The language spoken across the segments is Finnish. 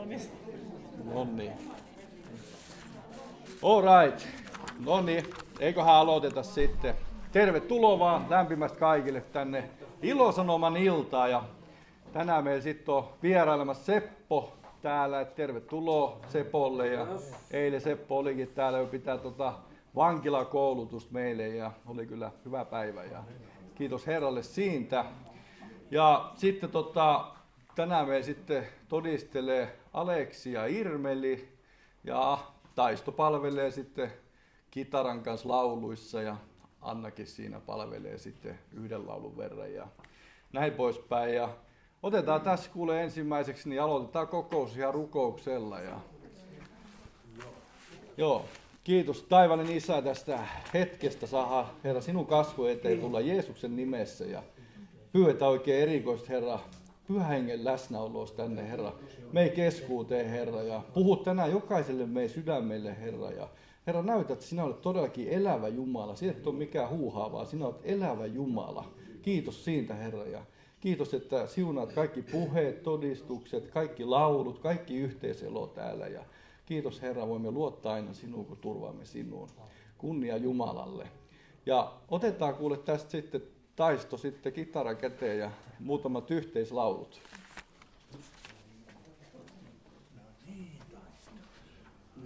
valmis. Noniin. All right. Noniin, eiköhän aloiteta sitten. Tervetuloa vaan lämpimästi kaikille tänne Ilosanoman iltaan. Ja tänään meillä sitten on vierailemassa Seppo täällä. Et tervetuloa Sepolle. Ja eilen Seppo olikin täällä jo pitää vankilakoulutusta meille ja oli kyllä hyvä päivä. Ja kiitos Herralle siitä. Ja sitten tänään meillä sitten todistelee Aleksi ja Irmeli ja Taisto palvelee sitten kitaran kanssa lauluissa ja Annakin siinä palvelee sitten yhden laulun verran ja näin poispäin. Ja otetaan tässä kuule ensimmäiseksi, niin aloitetaan kokous ihan rukouksella. Ja joo, kiitos taivallinen Isä tästä hetkestä, saada Herra sinun kasvu eteen tulla Jeesuksen nimessä ja pyydetään oikein erikoista Herra Pyhän Hengen läsnäoloa tänne Herra, meidän keskuuteen Herra ja puhu tänään jokaiselle meidän sydämelle Herra ja Herra näytä, että sinä olet todellakin elävä Jumala, sinä et ole mikään huuhaa, vaan sinä olet elävä Jumala. Kiitos siitä Herra ja kiitos, että siunaat kaikki puheet, todistukset, kaikki laulut, kaikki yhteiselo täällä ja kiitos Herra, voimme luottaa aina sinuun, kun turvaamme sinuun. Kunnia Jumalalle. Ja otetaan kuule tästä sitten Taisto sitten kitara käteen ja muutamat yhteislaulut.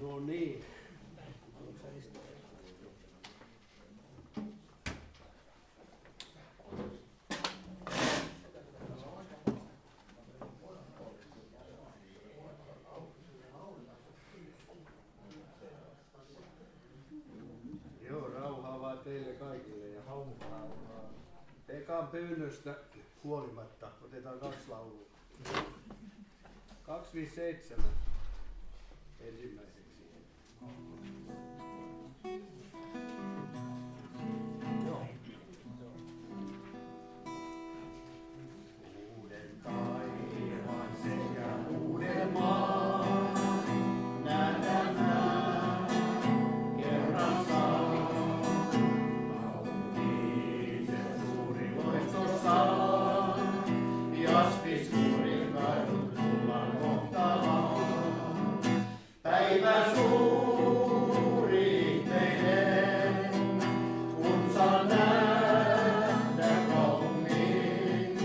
No niin. Joo, rauhaa vaan teille kaikille ja ekan pyynnöstä huolimatta otetaan 2 laulua. 257 ensimmäiseksi. Joo. Uuden taivaan sekä uuden maan nähdään kerran saa. Kauniiset suuri loistossa, jaspis suurin kadut tullaan kohtamaan. Päivä suuri meille, kun saa nähdä kauniin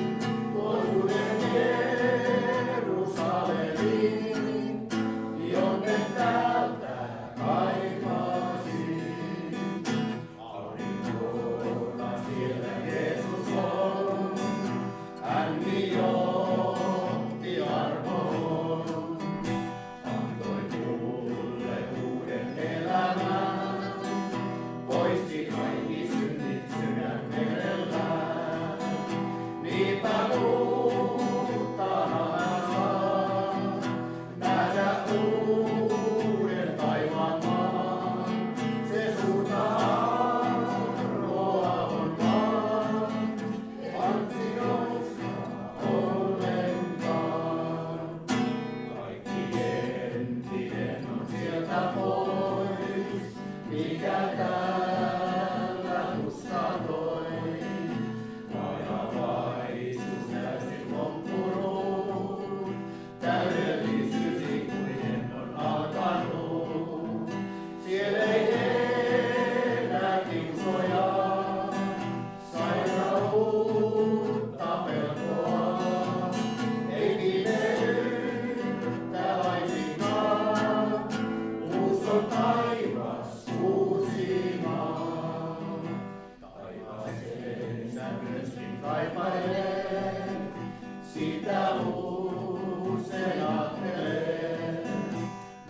tuon uuden Jerusalemin, jonne täältä kaipaisin. Aurinkona siellä Jeesus on, hän johti armoon. Antoi mulle uuden elämän, poisti kaikki synnit sydämeltään. Niinpä uutena mä saan nähdä uuden taivaan maan. Se suurta armoa on vaan, ansioista ollenkaan. Kaikki entinen on sieltä pois, mikä täällä tuskaa toi. Vajavaisuus täysin loppunut, täydellisyys ikuinen on alkanut. Siellä ei enää kiusoja, sairautta pelkoa, ei pideyttä laisinkaan. Uus on taivas, uusi maa. Taivaaseen sä myöskin kaipailet, sitä usein ajattelet.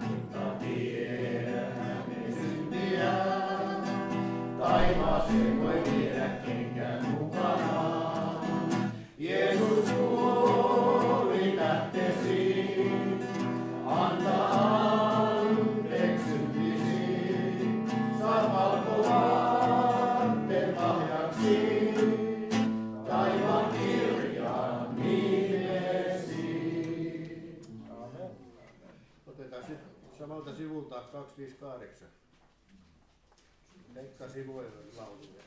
Mutta tiedän ne syntiä, taivaaseen voi viedä kenkään mukanaan. Jeesus kuoli tähtesi, antaa anteeksi syntisi, saa valkovaatteen lahjaksi, taivaan kirjan nimesi. Otetaan sitten samalta sivulta 258. Pekka Sivujen lauluja.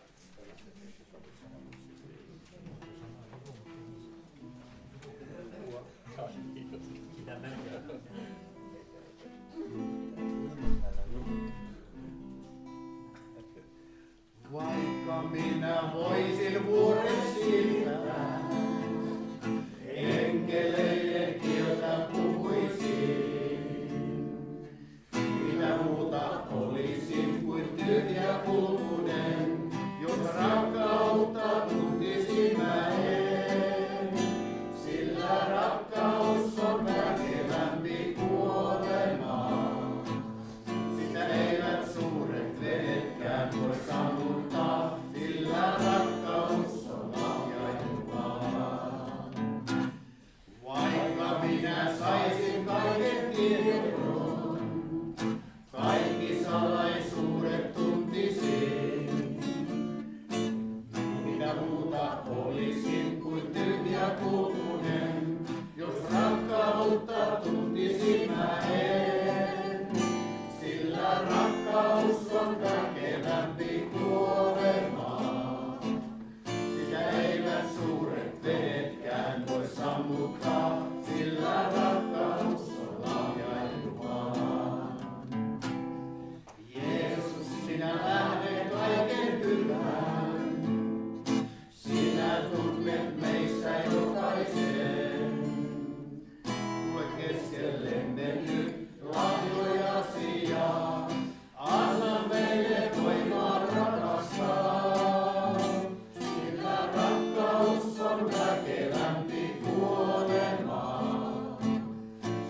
Vaikka minä voisin vuoren siirtää, enkeleiden kieltä puhuisin. Mitä muuta olisin kuin tyhjä kulkunen, jos rakkautta tuntisin mä en. Sillä rakkaus on väkevämpi kuolemaa. Sitä eivät suuret vedetkään voi sammuttaa, sillä rakkaus on lahja Jumalaa. Vaikka minä saisin kaiken tiedon, kaikki salaisuudet tuntisin. Mitä muuta olisin kuin tyhjä kulkunen, jos rakkautta tuntisin mä en. Sillä rakkaus on väkevämpi kuolemaa. Sitä eivät suuret vedetkään voi sammuttaa, sillä rakkaus on lahja Jumalaa. Jeesus, sinä lähdet kaiken pyhän. Sinä tunnet meistä jokaisen. Tule keskellemme nyt lahjojasi ja anna meille voimaa rakastaa. Sillä rakkaus on väkevämpi kuolemaa.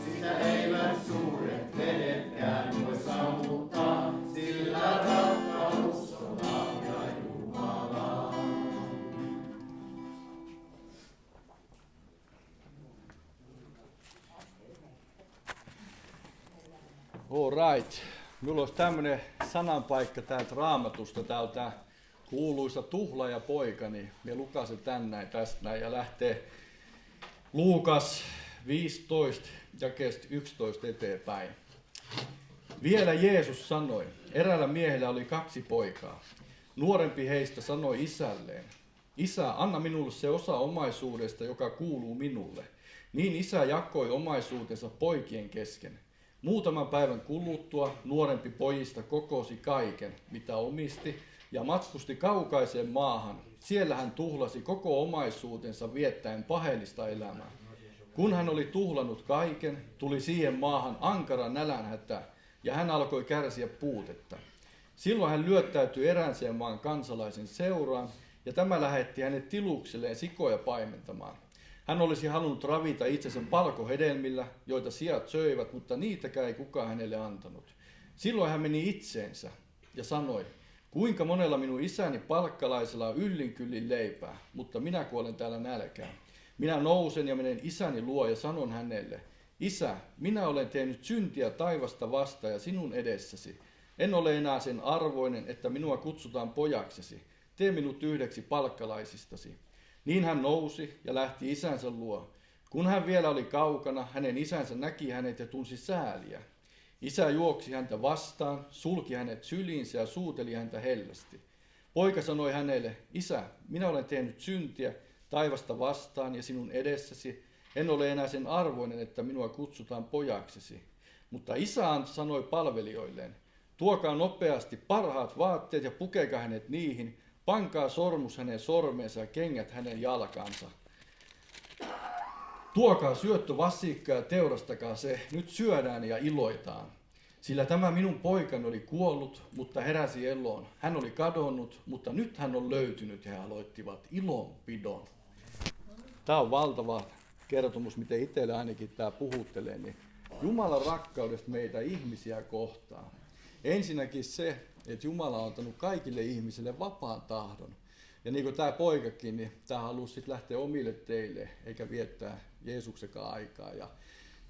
Sitä eivät suuret vedetkään voi sammuttaa, sillä rakkaus on lahja Jumalaa. All right. Minulla olisi tämmöinen sananpaikka täältä Raamatusta, täältä kuuluisa tuhlaajapoika, niin me lukasen tän näin tästä näin ja lähtee Luukas 15 jakeesta 11 eteenpäin. Vielä Jeesus sanoi, eräällä miehellä oli 2 poikaa. Nuorempi heistä sanoi isälleen, Isä, anna minulle se osa omaisuudesta, joka kuuluu minulle. Niin isä jakoi omaisuutensa poikien kesken. Muutaman päivän kuluttua nuorempi pojista kokosi kaiken, mitä omisti, ja matkusti kaukaiseen maahan. Siellä hän tuhlasi koko omaisuutensa viettäen paheellista elämää. Kun hän oli tuhlannut kaiken, tuli siihen maahan ankara nälänhätä, ja hän alkoi kärsiä puutetta. Silloin hän lyöttäytyi eräänseen maan kansalaisen seuraan, ja tämä lähetti hänet tilukselleen sikoja paimentamaan. Hän olisi halunnut ravita itsensä palkohedelmillä, joita siat söivät, mutta niitäkään ei kukaan hänelle antanut. Silloin hän meni itseensä ja sanoi, kuinka monella minun isäni palkkalaisella on yllin kyllin leipää, mutta minä kuolen täällä nälkään. Minä nousen ja menen isäni luo ja sanon hänelle, Isä, minä olen tehnyt syntiä taivasta vastaan ja sinun edessäsi. En ole enää sen arvoinen, että minua kutsutaan pojaksesi. Tee minut yhdeksi palkkalaisistasi. Niin hän nousi ja lähti isänsä luo. Kun hän vielä oli kaukana, hänen isänsä näki hänet ja tunsi sääliä. Isä juoksi häntä vastaan, sulki hänet syliinsä ja suuteli häntä hellästi. Poika sanoi hänelle, Isä, minä olen tehnyt syntiä taivasta vastaan ja sinun edessäsi. En ole enää sen arvoinen, että minua kutsutaan pojaksesi. Mutta isä sanoi palvelijoilleen, tuokaa nopeasti parhaat vaatteet ja pukekaa hänet niihin, pankaa sormus hänen sormeensa ja kengät hänen jalkansa. Tuokaa syöttövasikka ja teurastakaa se, nyt syödään ja iloitaan. Sillä tämä minun poikani oli kuollut, mutta heräsi eloon. Hän oli kadonnut, mutta nyt hän on löytynyt ja he aloittivat ilonpidon. Tämä on valtava kertomus, miten itselle ainakin tämä puhuttelee, niin Jumalan rakkaudesta meitä ihmisiä kohtaan. Ensinnäkin se, että Jumala on antanut kaikille ihmisille vapaan tahdon. Ja niin kuin tämä poikakin, niin tämä halusi sitten lähteä omille teille, eikä viettää Jeesuksenkaan aikaa. Ja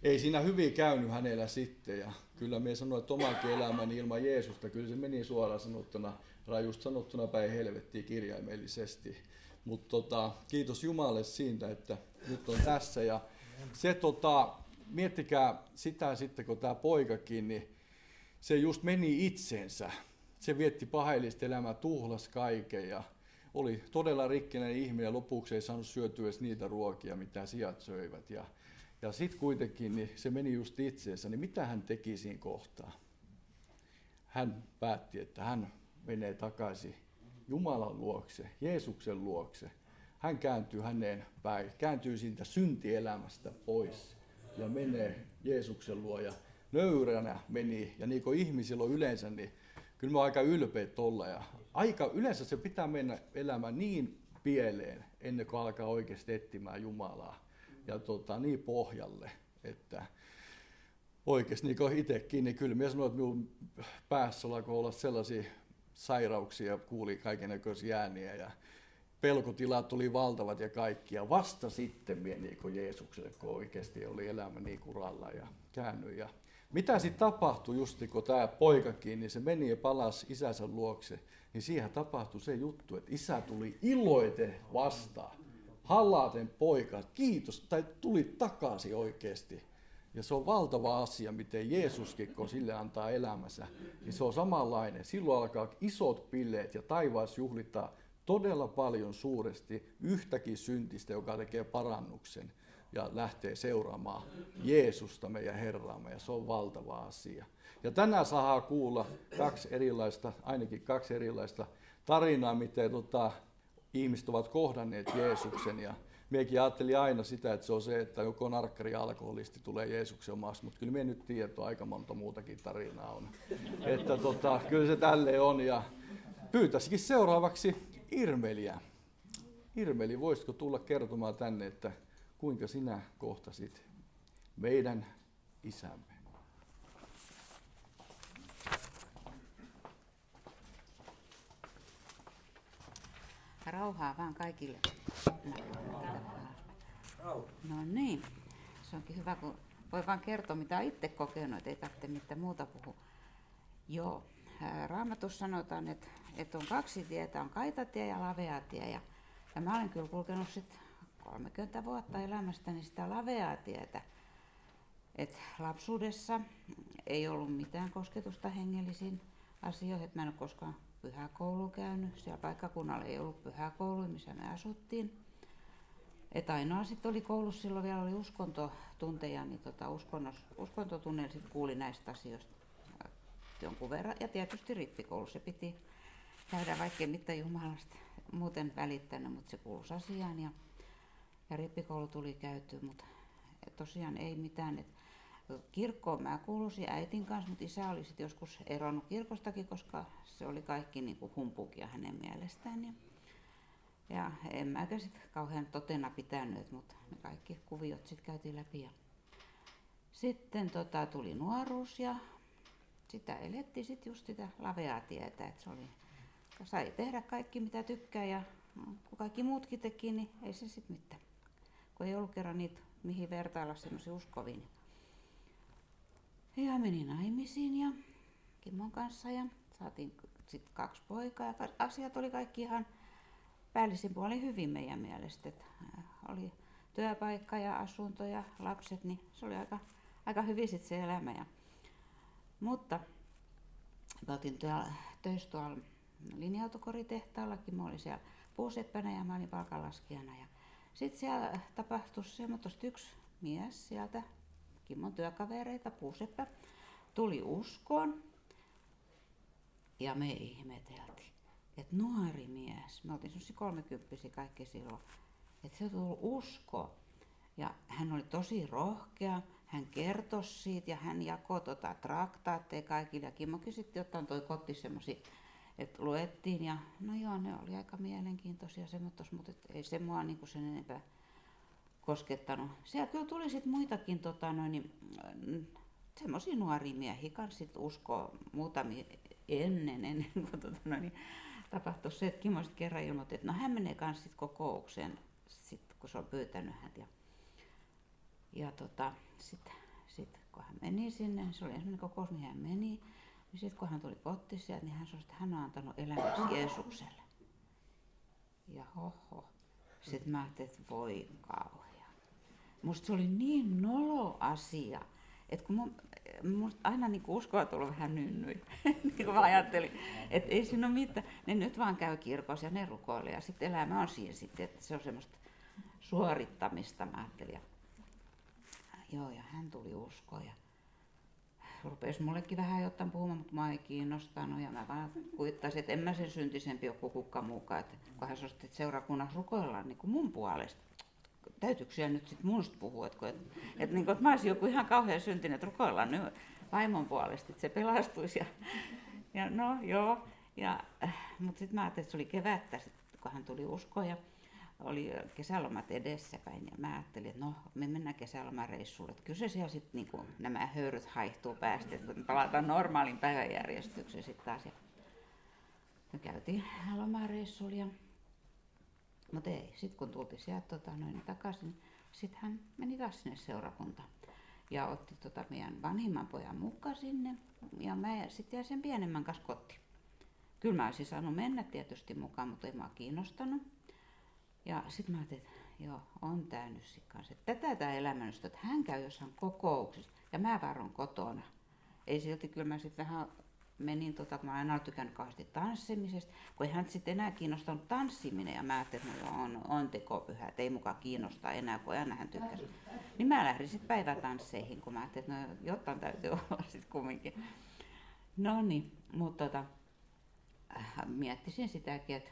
ei siinä hyvin käynyt hänellä sitten. Ja kyllä me sanoin, että omankin elämäni ilman Jeesusta, kyllä se meni suoraan sanottuna, rajusti sanottuna päin helvettiin kirjaimellisesti. Mutta kiitos Jumalalle siitä, että nyt on tässä. Ja se, miettikää sitä sitten, kun tämä poikakin, niin se just meni itseensä. Se vietti paheellista elämää, tuhlas kaiken ja oli todella rikkinäinen ihminen ja lopuksi ei saanut syötyä edes niitä ruokia, mitä siat söivät. Ja sitten kuitenkin niin se meni just itseensä, niin mitä hän teki siinä kohtaa? Hän päätti, että hän menee takaisin Jumalan luokse, Jeesuksen luokse. Hän kääntyy häneen päin, kääntyy siitä syntielämästä pois ja menee Jeesuksen luo ja nöyränä meni. Ja niin kuin ihmisillä on yleensä, niin kyllä mä oon aika ylpeä tolla. Ja yleensä se pitää mennä elämään niin pieleen ennen kuin alkaa oikeasti etsimään Jumalaa ja niin pohjalle, että oikeasti niin kuin itsekin, niin kyllä minä sanoin, että minun päässä alkoi olla sellaisia sairauksia, kuuli kaikennäköisiä ääniä ja pelkotilat tuli valtavat ja kaikkia. Vasta sitten minä niin kuin Jeesukselle, kun oikeasti oli elämä niin kuralla ja käännyin. Ja mitä sitten tapahtui, just kun tämä poikakin, niin se meni ja palasi isänsä luokse, niin siihen tapahtui se juttu, että isä tuli iloiten vastaan. Hallaten poika, kiitos, tai tuli takaisin oikeasti. Ja se on valtava asia, miten Jeesuskin, kun sille antaa elämänsä, niin se on samanlainen. Silloin alkaa isot bileet ja taivaassa juhlitaan todella paljon suuresti yhtäkin syntistä, joka tekee parannuksen ja lähtee seuraamaan Jeesusta, meidän Herraamme, ja se on valtava asia. Ja tänään saadaan kuulla ainakin kaksi erilaista tarinaa, miten ihmiset ovat kohdanneet Jeesuksen. Ja minäkin ajattelin aina sitä, että se on se, että joko narkkari ja alkoholisti tulee Jeesuksen omaksi, mutta kyllä minä nyt tiedän, että aika monta muutakin tarinaa on. Että kyllä se tälleen on. Ja pyytäisikin seuraavaksi Irmeliä. Irmeli, voisitko tulla kertomaan tänne, että kuinka sinä kohtasit meidän isämme? Rauhaa vaan kaikille. No niin, se onkin hyvä, kun voi vaan kertoa, mitä on itse kokenut, ei tarvitse mitään muuta puhua. Joo, Raamatussa sanotaan, että on kaksi tietä, on kaitatie ja lavea tie. Ja mä olen kyllä kulkenut sit 30 vuotta elämästäni sitä laveaa tietä. Et lapsuudessa ei ollut mitään kosketusta hengellisiin asioihin, että mä en ole koskaan pyhäkoulua käynyt. Siellä paikkakunnalla ei ollut pyhäkoulua, missä me asuttiin. Et ainoa sitten oli koulussa, silloin vielä oli uskontotunteja, niin uskontotunneilla sitten kuuli näistä asioista jonkun verran. Ja tietysti rippikoulussa se piti käydä, vaikkei mitään Jumalasta muuten välittänyt, mutta se kuuluisi asiaan. Ja rippikoulu tuli käytyä, mutta tosiaan ei mitään. Kirkkoon mä kuuluisin äitin kanssa, mutta isä oli sitten joskus eronnut kirkostakin, koska se oli kaikki niin kuin humpuukia hänen mielestään. Ja en mäkään sitten kauhean totena pitänyt, mutta ne kaikki kuviot sitten käytiin läpi. Ja sitten tuli nuoruus ja sitä elettiin sitten just sitä laveaa tietä, että sai tehdä kaikki mitä tykkää ja kun kaikki muutkin teki, niin ei se sitten mitään. Kun ei ollut kerran niitä, mihin vertailla semmoisia uskovia. Ja menin naimisiin ja Kimmon kanssa ja saatiin sitten 2 poikaa ja asiat oli kaikki ihan päällisin puolin hyvin meidän mielestä. Oli työpaikka ja asunto ja lapset, niin se oli aika hyvin sitten se elämä. Mutta me oltiin töissä tuolla linja-autokoritehtaallakin, mä olin siellä puuseppänä ja mä olin palkanlaskijana. Sitten siellä tapahtui semmoista yksi mies sieltä, Kimmon työkavereita, puuseppä, tuli uskoon ja me ihmeteltiin, että nuori mies, me oltiin semmoisia 30 kaikki silloin, että se tuli uskoon ja hän oli tosi rohkea, hän kertoi siitä ja hän jakoi traktaatteja kaikille ja Kimmokin sitten jotain toi kotiin semmoisia, että luettiin ja no joo, ne oli aika mielenkiintoisia semmoitos, mutta ei se mua niinku sen enempää koskettanut. Siellä kyllä tuli sitten muitakin semmoisia nuoria miehiä kanssa sit uskoa muutamia ennen kuin tapahtui se, että Kimmo sitten kerran ilmoitti, että no hän menee kanssa sit kokoukseen, sit, kun se on pyytänyt häntä. Ja sitten kun hän meni sinne, se oli ensimmäinen kokous, mihin hän meni, niin sitten kun hän tuli kotiin sieltä, niin hän sanoi, että hän on antanut elämänsä Jeesukselle. Ja sitten mä ajattelin, että voi kauhea. Musta se oli niin nolo asia, että kun musta aina niin uskoa tullut vähän nynnyin, niin kuin mä ajattelin, että ei siinä ole mitään. Ne nyt vaan käy kirkossa ja ne rukoilee ja sitten elämä on siinä sitten, että se on semmoista suorittamista, mä ajattelin. Joo, ja hän tuli uskoon ja rupesi mullekin vähän jotain puhumaan, mutta mä ei kiinnostanut ja mä vaan kuittasin, että en mä sen syntisempi ole kuin kukaan muukaan, että kun hän sanoi, että seurakunnassa rukoillaan niin kuin mun puolesta. Täytyykö siellä nyt sit musta puhua, että mä olisin joku ihan kauhean syntinen, että rukoillaan nyt vaimon puolesta, että se pelastuisi. Ja no joo, mutta sitten mä ajattelin, että se oli kevättä, sit, kun hän tuli uskoon ja oli kesälomat edessäpäin. Ja mä ajattelin, että no me mennään kesälomareissulle, että kyllä se siellä sitten niinku, nämä höyryt haihtuu päästä, että me palataan normaalin päiväjärjestykseen sitten taas. Ja me käytiin lomareissulla, mutta ei, sitten kun tultiin sieltä takaisin, sitten hän meni taas sinne seurakuntaan. Ja otti meidän vanhimman pojan mukaan sinne ja mä sitten jäin sen pienemmän kanssa kotiin. Kyllä mä olisin saanut mennä tietysti mukaan, mutta ei mua kiinnostanut. Ja sitten mä ajattelin, että joo, on tää nyt sit kanssa. Tätä tää elämä nyt, että hän käy jossain kokouksessa ja mä varon kotona. Ei silti, kyllä mä sitten vähän menin, kun mä en aina tykännyt kauheasti tanssimisesta, kun ei hän sitten enää kiinnostanut tanssiminen ja mä ajattelin, että no on tekopyhä, että ei mukaan kiinnostaa enää, kun aina hän tykkäsi. Niin mä lähdin sitten päivätansseihin, kun mä ajattelin, että no jotain täytyy olla sitten kumminkin. No niin, mutta miettisin sitäkin, että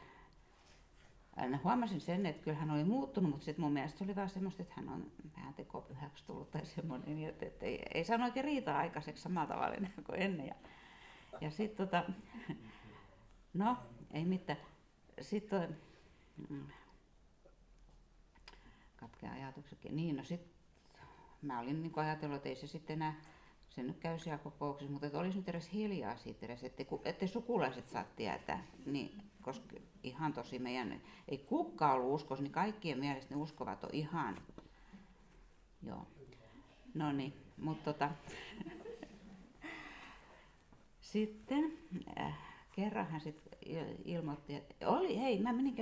huomasin sen, että kyllä hän oli muuttunut, mutta sitten mun mielestä se oli vaan semmoista, että hän on vähän tekopyhäksi tullut tai semmoinen, että ei saanut oikein riitaa aikaiseksi samalla tavalla enää kuin ennen. Ja sitten no ei mitään, sitten katkea ajatuksetkin, niin no sitten mä olin niin ajatellut, että ei se sitten enää, se nyt käy siellä kokouksessa, mutta että olisi nyt edes hiljaa siitä edes, ettei sukulaiset saa tietää, niin, koska ihan tosi meidän, ei kukaan ollut uskossa, niin kaikkien mielestä ne uskovat on ihan, joo, no niin, mutta sitten kerran hän sitten ilmoitti, että hei, mä menin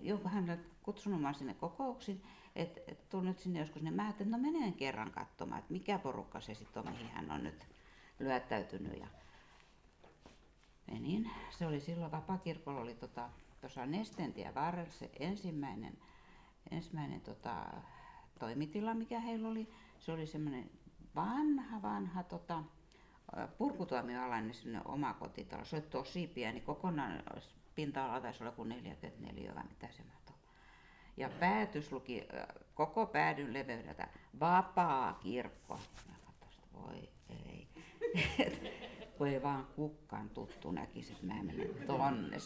jonkun hän kutsunut mua sinne kokouksiin, että tuun nyt sinne joskus, niin mä ajattelin, että no menen kerran katsomaan, että mikä porukka se sitten on, mihin hän on nyt lyöttäytynyt. Ja menin, se oli silloin Vapaakirkolla oli tuossa Nestentien varrella se ensimmäinen toimitila, mikä heillä oli. Se oli semmoinen vanha purkutuomioalainen oma kotitalo. Se oli tosi pieni, kokonaan pinta-ala taisi olla kuin 44 vai mitä se mahtoi. Ja päätys luki koko päädyn leveydeltä Vapaakirkko. Mä katsoin, että voi ei. Kun ei vaan kukaan tuttu näkisi, että mä menen tonne.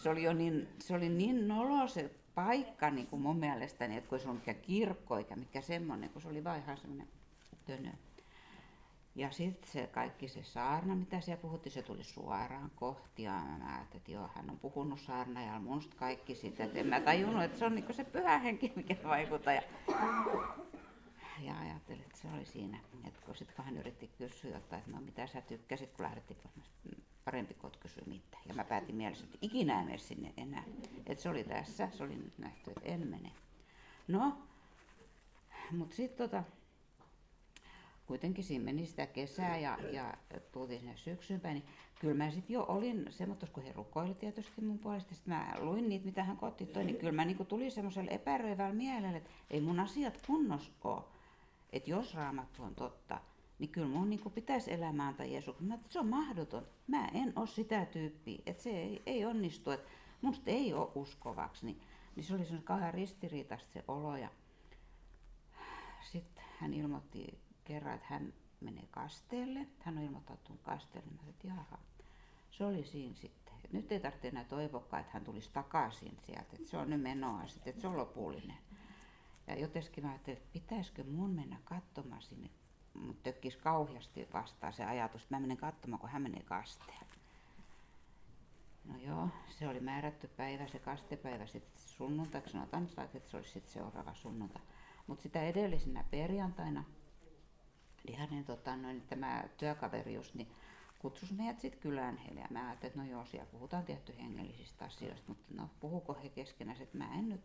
Se oli niin nolo se paikka niin kuin mun mielestäni, että kun se on mikään kirkko eikä mikä semmoinen, kun se oli vaan ihan semmoinen tönö. Ja sitten se kaikki se saarna, mitä siellä puhuttiin, se tuli suoraan kohti ja mä ajattelin, että joo, hän on puhunut saarnaajalla musta kaikki sitä, että en mä tajunnut, että se on niinku se pyhä henki, mikä vaikuttaa. Ja ajattelin, että se oli siinä, että kun hän yritti kysyä jotain, että no mitä sä tykkäsit, kun lähdettiin, parempi kuin kysyä mitään. Ja mä päätin mielessä, että ikinä en mene sinne enää. Että se oli tässä, se oli nyt nähty, että en mene. No, mutta sitten kuitenkin siinä meni sitä kesää ja tultiin sinne syksyyn päin, niin kyllä mä sitten jo olin semmoista, kun he rukoili tietysti mun puolesta, sitten mä luin niitä, mitä hän kotti toi, niin kyllä mä niinku tulin semmoiselle epäröivällä mielelle, että ei mun asiat kunnossa ole. Että jos Raamattu on totta, niin kyllä mun niinku pitäisi elämään antaa Jeesuksen. Että se on mahdoton. Mä en ole sitä tyyppiä, että se ei onnistu, että musta ei ole uskovaksi. Niin se oli semmoinen kauhean ristiriitaista se olo. Ja sitten hän ilmoitti kerran, että hän menee kasteelle. Hän on ilmoittautunut kasteelle. Mä sanoin, että jaha, se oli siinä sitten. Et nyt ei tarvitse enää toivokaan, että hän tulisi takaisin sieltä. Että se on nyt menoa sitten, että se on lopullinen. Ja jotenkin mä ajattelin, että pitäisikö mun mennä katsomaan sinne. Mut tökkisi kauheasti vastaan se ajatus, että mä menen katsomaan, kun hän menee kasteelle. No joo, se oli määrätty päivä, se kastepäivä sitten sunnuntaiksi, sanotaan että se olisi sitten seuraava sunnuntai. Mutta sitä edellisenä perjantaina, niin hänen tämä työkaveri just niin kutsusi meidät sitten kylään heille. Ja mä ajattelin, että no joo, siellä puhutaan tietty hengellisistä asioista, mutta no puhuuko he keskenään, että mä en nyt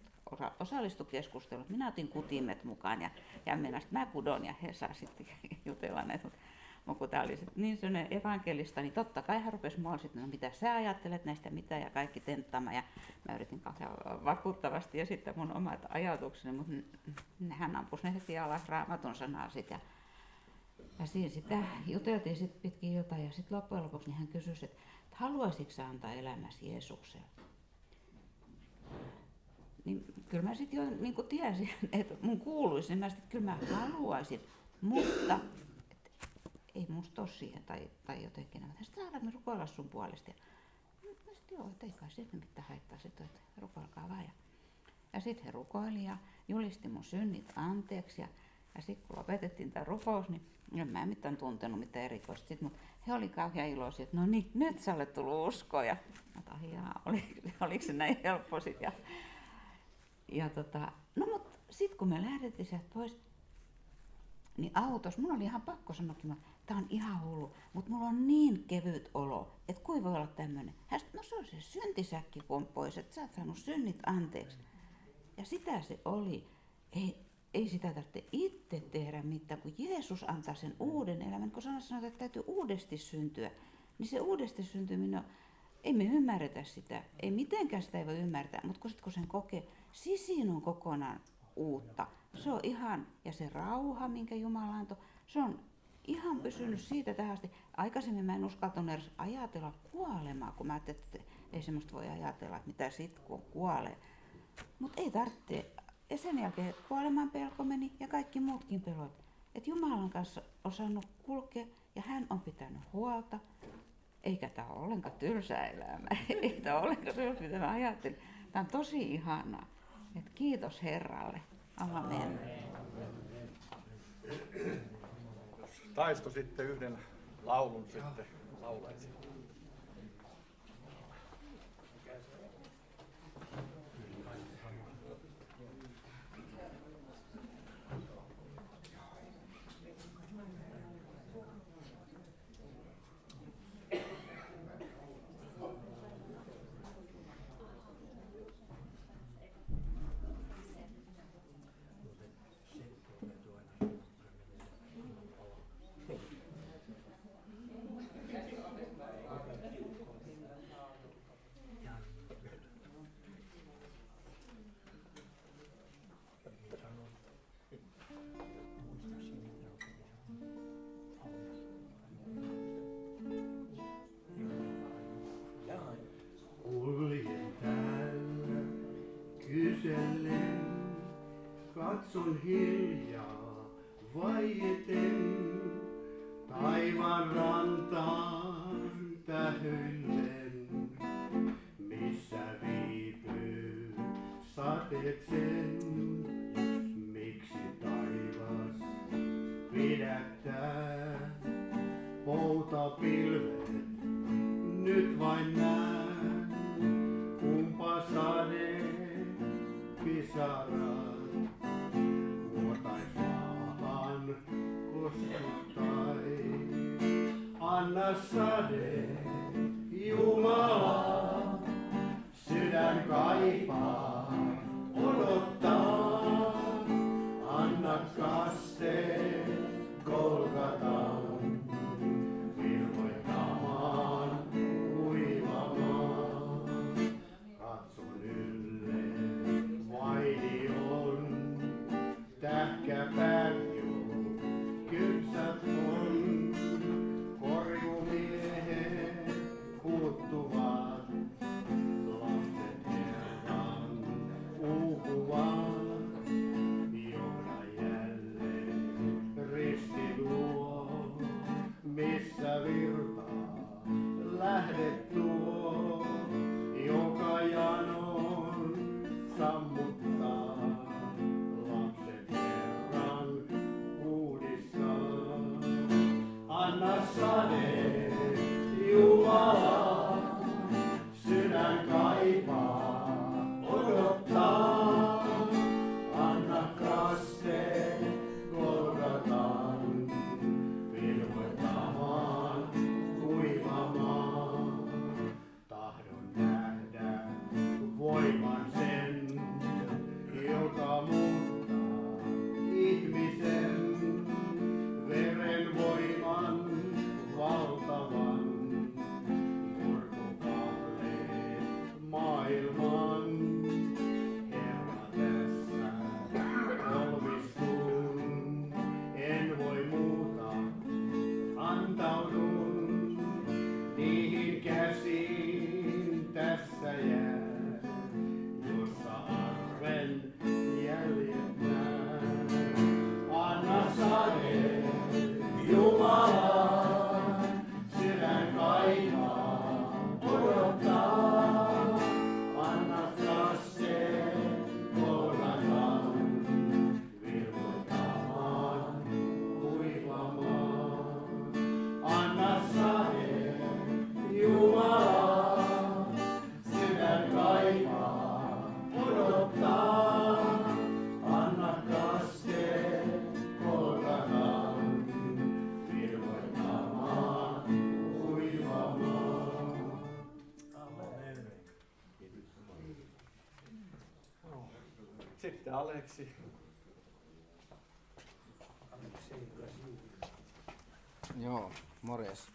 osallistu keskusteluun. Minä otin kutimet mukaan ja mä kudon ja he saa sitten jutella näitä. Mutta kun tämä oli niin sellainen evankelista, niin totta kai hän rupesi mua sitten, no mitä sä ajattelet näistä, mitä ja kaikki tenttaamaan. Ja mä yritin kauhean vakuuttavasti ja sitten mun omat ajatukseni, mutta hän ampui ne heti alas Raamatun sanaa sitten. Ja siinä sitä juteltiin sitten pitkin jotain ja sitten loppujen lopuksi niin hän kysyi, että haluaisitko sä antaa elämäsi Jeesukselle? Niin kyllä mä sitten jo niin kuin tiesin, että mun kuuluisi, niin mä sitten, että kyllä mä haluaisin, mutta ei musta ole siihen tai jotenkin. Sitten saadaan me rukoilla sun puolesta. Ja sitten joo, että ei kai sitten mitään haittaa, sitten, että rukoilkaa vaan. Ja sitten he rukoili ja julisti mun synnit anteeksi. Ja sitten kun lopetettiin tämä rukous, niin en mä mitään tuntenut mitään erikoista. Mutta he oli kauhean iloisia, että no niin, nyt sä olet tullut uskoon. Ja oliko se näin helppo sitten. No mutta sitten kun me lähdettiin sieltä pois, niin autossa, mun oli ihan pakko sanoakin, että tää on ihan hullu, mutta mulla on niin kevyt olo, että kui voi olla tämmönen. Hän sanoi, no se on se syntisäkki kun on pois, että sä oot saanut synnit anteeksi. Ja sitä se oli. Ei sitä tarvitse itse tehdä mitään, kun Jeesus antaa sen uuden elämän. Kun sanotaan, että täytyy uudesti syntyä, niin se uudesti syntyminen, ei me ymmärretä sitä. Ei mitenkään sitä ei voi ymmärtää, mutta kun sen kokee, sisin on kokonaan uutta. Se on ihan, ja se rauha, minkä Jumala antoi, se on ihan pysynyt siitä tähän asti. Aikaisemmin mä en uskaltanut edes ajatella kuolemaa, kun mä ajattelin, että ei semmoista voi ajatella, että mitä sit kun kuolee. Mutta ei tarvitse. Ja sen jälkeen kuoleman pelko meni ja kaikki muutkin pelot. Että Jumalan kanssa on saanut kulkea ja hän on pitänyt huolta. Eikä tämä ole ollenkaan tylsää elämää. Ei tämä ole ollenkaan tylsää, mitä mä ajattelin. Tämä on tosi ihanaa. Et kiitos Herralle. Amen. Taisto sitten yhden laulun sitten laulaisi. Kuljen täällä kysellen, katson hiljaa vaieten taivaan rantaan tähyllen, missä viipyy sateet sen, miksi taivas pidättää poutapilvet, nyt vain näen kumpa sade pisarat vuotais maahan koskuttai. Anna sade, Jumala, sydän kaipaa, odottaa. Anna kaste Golgataan, virvoittamaan, kuivamaan. Katson ylle, vaini on, tähkäpärjuu, kypsät on, korjumiehet puuttuvat, lapset Herran uupuvat. Johda jälleen risti luo, missä virtaa lähdet tuo, joka janon sammuttaa. Lapset Herran uudistaa. Anna sade, Jumala, sydän kaipaa, odottaa. Anna kaste Golgataan, virvoittamaan, kuivamaan. Tahdon nähdä voiman sen, joka muuttaa ihmisen. Veren voiman valta sitten Aleksi. Joo, morjes.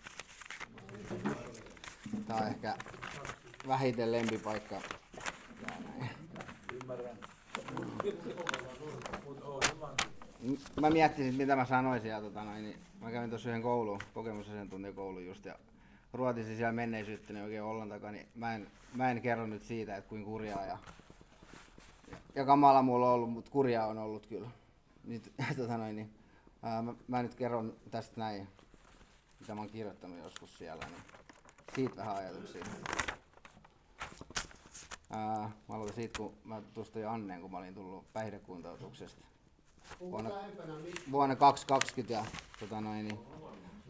Tää on ehkä vähiten lempipaikka. Ymmärrän. Mä miettisin, mitä mä sanoisin. Ja, niin mä kävin tuossa yhden kouluun, kokemusasiantuntijakoulun just, ja ruotisin siellä menneisyyttä niin oikein ollan takaa, niin mä en kerro nyt siitä, että kuinka kurjaa ja kamala mulla on ollut, mutta kurjaa on ollut kyllä. Nyt, mä nyt kerron tästä näin, mitä mä oon kirjoittanut joskus siellä, niin siitä vähän ajatuksia. Mä aloitan siitä, kun mä tutustuin Anneen, kun mä olin tullut päihdekuntoutuksesta vuonna 2020 ja niin,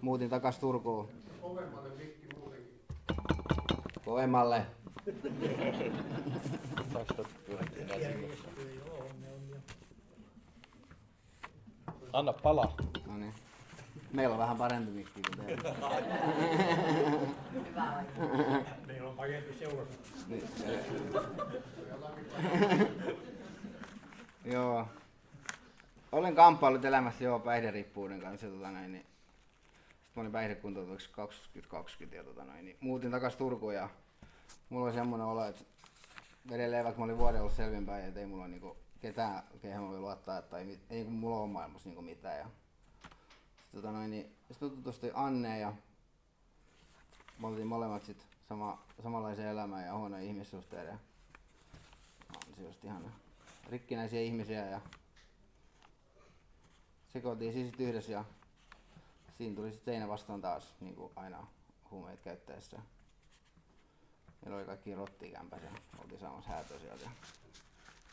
muutin takas Turkuun. Kovemmalle mikki muutenkin. Kovemmalle. Anna palaa. No niin. Meillä on vähän parempi mikki kuin teillä. Meillä on parempi seura. Joo. Olen kamppaillut elämässä päihderiippuvuuden kanssa. Niin. Sitten mä olin päihdekuntoutuksessa 2020 ja niin. Muutin takas Turkuun ja mulla oli semmoinen olo, että edelleen vaikka mä olin vuoden ollut selvinpäin, että ei mulla niinku ketään, kehen mä voi luottaa, tai ei mulla ole maailmassa niinku mitään. Ja sitten niin, mä tutustuin Anneen ja me oltiin molemmat sit samanlaisen elämään ja huonoja ihmissuhteiden. On se just ihan rikkinäisiä ihmisiä ja sekoiltiin siis yhdessä ja siinä tuli sitten seinä vastaan taas, niin kuin aina huumeita käyttäessä. Meillä oli kaikki rottia kämpässä, oltiin saamassa häätöä sieltä.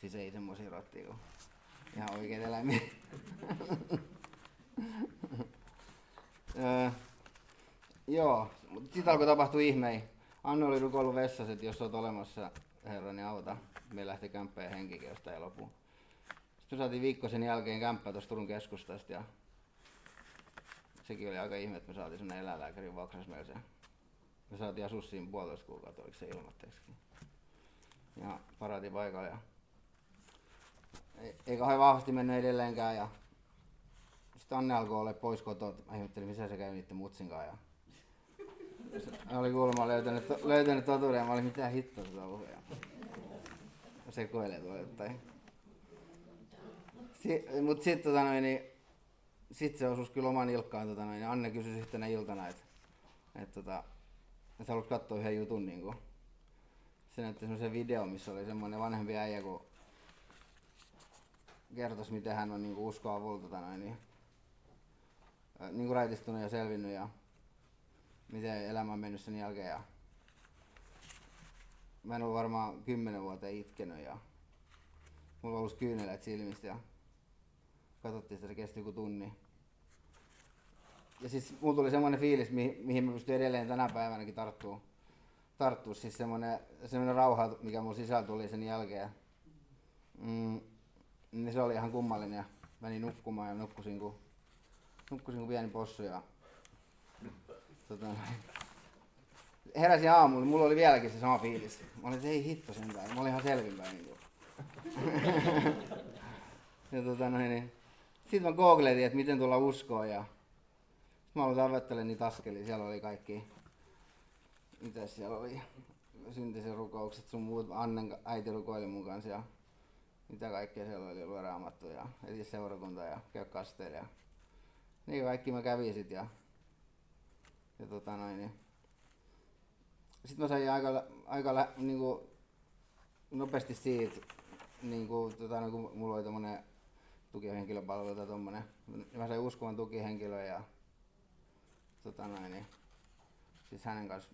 Siis ei semmosia rottia kuin ihan oikeita eläimiä. Joo, mutta sitten alkoi tapahtua ihmei. Annu oli rukoillut vessassa, että jos olet olemassa, Herra, niin auta. Me lähti kämppään ja henkikin jostain lopuun. Sitten me saatiin viikko sen jälkeen kämppää tuossa Turun keskustasta ja sekin oli aika ihme, että me saatiin sellainen eläinlääkärin vuokrasmeeseen. Me saatiin asua siinä 1,5 kuukautta, oliko se ilmatteeksikin. Ja paraatiin paikalla ja ei kauhean vahvasti mennyt edelleenkään ja sitten Anne alkoi olla pois kotoa. Mä ihmettelin, missä se käy niitten mutsinkaan. Ja hän oli kuulemma löytänyt totuuden ja mä olin, mitä hittoa sitä puhuja. Sekoilee tuolla jotain. Mut sit sit se osuus kyllä oman ilkkaan. Niin Anne kysyi yhtenä iltana, että haluat katsoa yhden jutun. Niin se näytti semmoisen video, missä oli semmoinen vanhempi äijä, kun kertoisi, miten hän on niin uskoavulla niin raitistunut ja selvinnyt ja miten elämä on mennyt sen jälkeen. Ja mä en ollut varmaan 10 vuoteen itkenyt ja mulla oli kyyneleet silmistä ja katsottiin sitä, se kesti joku tunni. Ja siis mulla tuli semmoinen fiilis, mihin mä pystyn edelleen tänä päivänäkin tarttua. Siis semmoinen rauha, mikä mulla sisällä tuli sen jälkeen. Niin se oli ihan kummallinen ja menin nukkumaan ja nukkusin kuin pieni possu ja heräsin aamulla, mulla oli vieläkin se sama fiilis. Mä olin, että ei hitto sentään, mä olin ihan selvinpäin. Niin ja sitten mä googletin, että miten tulla uskoon ja mä aloin tavoittelemaan niitä askelia, siellä oli kaikki, mitäs siellä oli, syntisen rukoukset, sun muut, Annen äiti rukoili mun kanssa ja mitä kaikkea siellä oli, lue Raamattua ja etsi seurakuntaa ja käy kasteella ja niin kaikki mä kävin sit ja sitten mä sain aika niinku nopeasti siitä, kun mulla oli tommonen tukihenkilöpalvelu tai tommonen, mä sain uskovan tukihenkilön ja siis hänen kanssa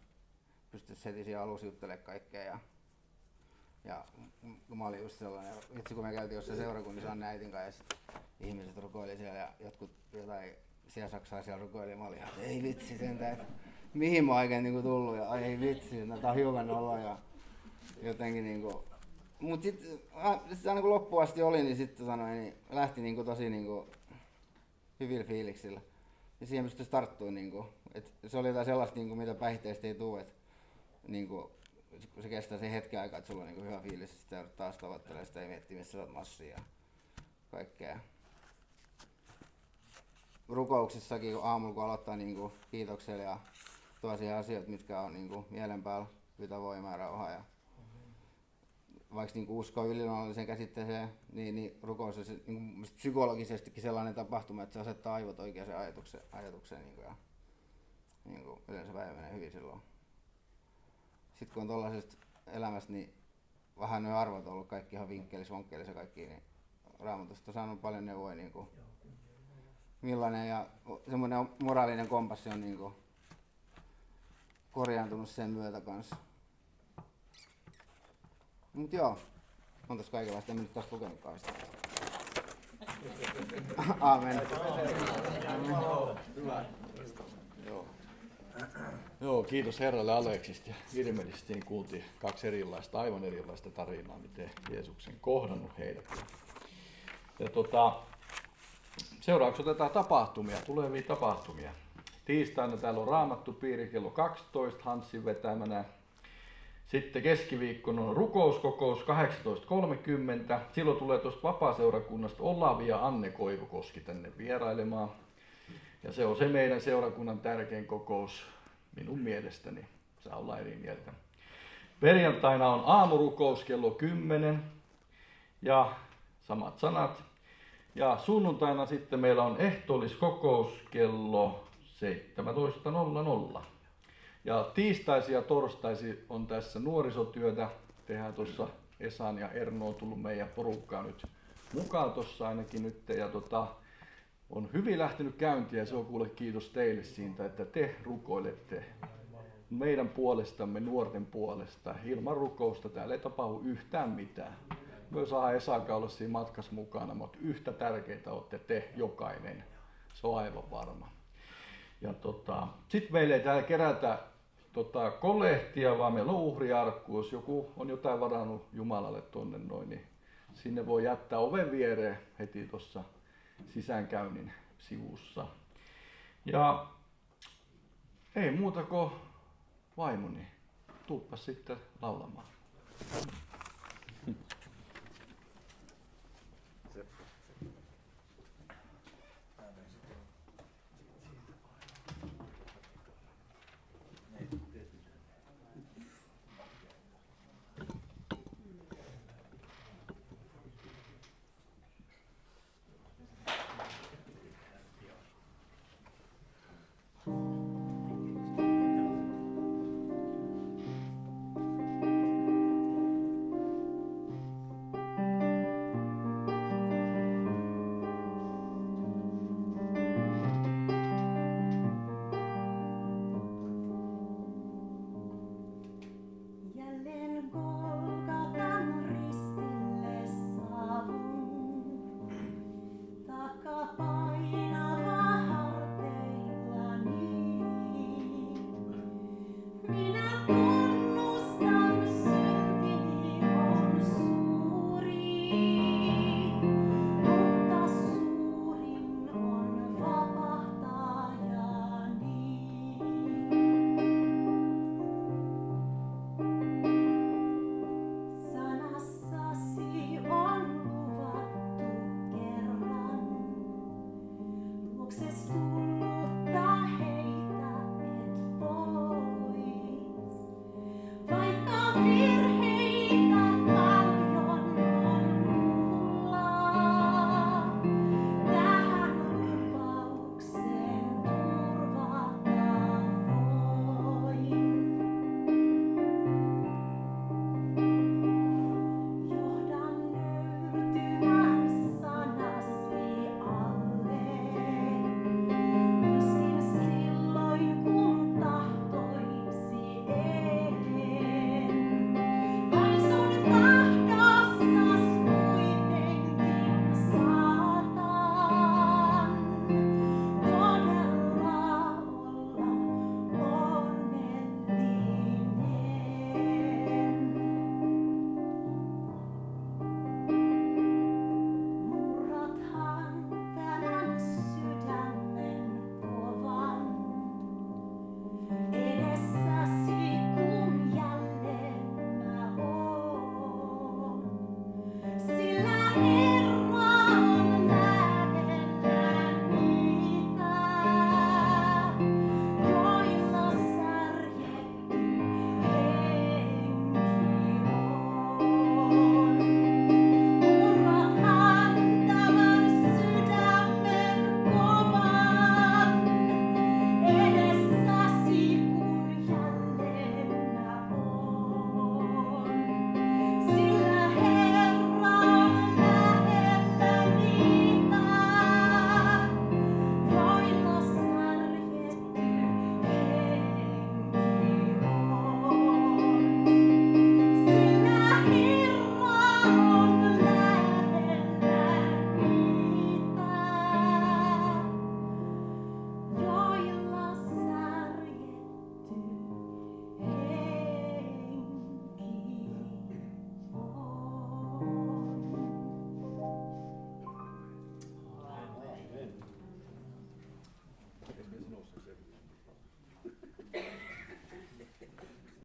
pystyisi heti siinä alussa juttelemaan kaikkea ja mä olin just sellainen, itse kun me käytiin jossain seurakunnissa Anne äitin kanssa ja ihmiset rukoili siellä ja jotkut jotain siellä Saksaa siellä rukoili ja mä olin ihan, että ei vitsi sentään, että mihin mä oon oikein niinku tullut ja ei vitsi, että tää on hiukan olo ja jotenkin niinku. Mut sit aina kun loppuun asti oli, niin sitten niin lähti niinku tosi niinku hyvillä fiiliksillä. Ja siihen pystyisi tarttumaan niinku, et se oli jotain sellaista niinku mitä päihteistä ei tuu, että niinku se kestää se hetken aikaa, että sulla on niin hyvä fiilis, että joudut taas tavoittelemaan sitä ja miettiä, missä sä oot massia ja kaikkea. Rukouksissakin aamulla kun aloittaa niin kiitoksella ja tuo siihen asioita, mitkä on niin mielen päällä, pyytää voimaa ja rauhaa. Ja vaikka niin uskoo yliluonnolliseen käsitteeseen, niin rukous on se, niin psykologisestikin sellainen tapahtuma, että se asettaa aivot oikeaan ajatukseen ja yleensä päivä menee hyvin silloin. Sitten kun on tuollaisesta elämästä, niin vähän ne arvot on ollut kaikki ihan vinkkelissä, vonkkelissä kaikki, niin Raamatusta on saanut paljon neuvoja, niin kuin, millainen ja semmoinen moraalinen kompassi on niin kuin, korjaantunut sen myötä kanssa. Mut joo, on tässä kaikenlaista, en nyt taas lukenutkaan sitä. Aamen. Hyvä. Joo, kiitos Herralle Aleksista. Ilmeisesti kuultiin kaksi aivan erilaista tarinaa, miten Jeesuksen kohdannut heidät. Ja seuraavaksi otetaan tulevia tapahtumia. Tiistaina täällä on Raamattupiiri kello 12 Hanssin vetämänä. Sitten keskiviikkona on rukouskokous 18.30. Silloin tulee tuosta vapaaseurakunnasta Olavi ja Anne Koivukoski tänne vierailemaan. Ja se on se meidän seurakunnan tärkein kokous minun mielestäni. Saa olla eri mieltä. Perjantaina on aamurukous kello 10 ja samat sanat. Ja sunnuntaina sitten meillä on ehtoolliskokous kello 17.00. Ja tiistaisi ja torstaisi on tässä nuorisotyötä. Tehdään tuossa Esan ja Erno on tullut meidän porukkaan nyt mukaan tuossa ainakin nyt. Ja on hyvin lähtenyt käyntiin ja se on kuule kiitos teille siitä, että te rukoilette meidän puolestamme, nuorten puolesta. Ilman rukousta täällä ei tapahdu yhtään mitään. Myös Esa olla siinä matkassa mukana, mutta yhtä tärkeitä olette te jokainen. Se on aivan varma. Ja sitten meillä ei täällä kerätä kolehtia, vaan meillä on uhriarkku. Jos joku on jotain varannut Jumalalle tonne noin, niin sinne voi jättää oven viereen heti tuossa sisäänkäynnin sivussa. Ja ei muuta kuin vaimoni, tuuppa sitten laulamaan.